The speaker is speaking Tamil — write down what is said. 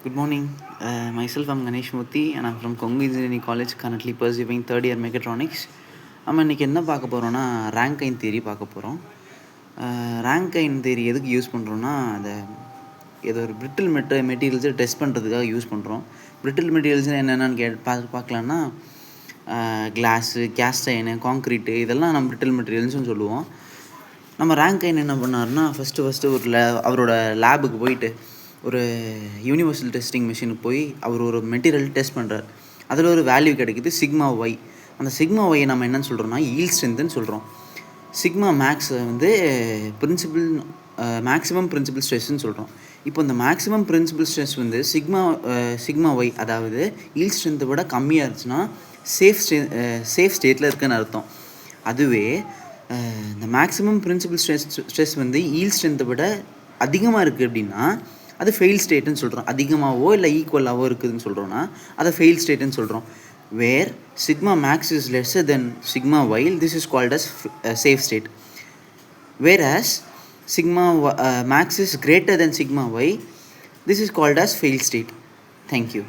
Good morning. Myself, I'm Ganesh Murthy, and I'm from Kongu Engineering College, currently pursuing third year mechatronics. நம்ம இன்றைக்கி என்ன பார்க்க போகிறோன்னா ரேங்கைன் தியரி பார்க்க போகிறோம். ரேங்கைன் தியரி எதுக்கு யூஸ் பண்ணுறோன்னா, அதை ஏதோ ஒரு பிரிட்டில் மெட்டீரியல்ஸை டெஸ்ட் பண்ணுறதுக்காக யூஸ் பண்ணுறோம். பிரிட்டில் மெட்டீரியல்ஸ்னால் என்னென்னு பார்க்கலான்னா, கிளாஸு, கேஸ்ட் அயனு, காங்க்ரீட்டு, இதெல்லாம் நம்ம பிரிட்டில் மெட்டீரியல்ஸ்னு சொல்லுவோம். நம்ம ரேங்கைன் என்ன பண்ணார்னா, ஃபஸ்ட்டு அவரோட லேபுக்கு போயிட்டு ஒரு யூனிவர்சல் டெஸ்டிங் மிஷினுக்கு போய் அவர் ஒரு மெட்டீரியல் டெஸ்ட் பண்ணுறார். அதில் ஒரு வேல்யூ கிடைக்குது சிக்மா ஒய். அந்த சிக்மா ஒய்யை நம்ம என்னென்னு சொல்கிறோம்னா ஈல்ட் ஸ்ட்ரென்த்துன்னு சொல்கிறோம். சிக்மா மேக்ஸை வந்து மேக்ஸிமம் பிரின்சிபல் ஸ்ட்ரெஸ்ன்னு சொல்கிறோம். இப்போ இந்த மேக்ஸிமம் பிரின்சிபல் ஸ்ட்ரெஸ் வந்து சிக்மா ஒய், அதாவது ஈல்ட் ஸ்ட்ரென்த்தை விட கம்மியாக இருந்துச்சுன்னா சேஃப் ஸ்டேட்டில் இருக்குன்னு அர்த்தம். அதுவே இந்த மேக்ஸிமம் பிரின்சிபல் ஸ்ட்ரெஸ் வந்து ஈல்ட் ஸ்ட்ரென்த்தை விட அதிகமாக இருக்குது அப்படின்னா அது ஃபெயில் ஸ்டேட்டுன்னு சொல்கிறோம். அதிகமாகவோ இல்லை ஈக்குவலாகவோ இருக்குதுன்னு சொல்கிறோன்னா அதை ஃபெயில் ஸ்டேட்டுன்னு சொல்கிறோம். Where sigma max is lesser than sigma y, this is called as safe state. Where sigma max is greater than sigma y, this is called as fail state. Thank you.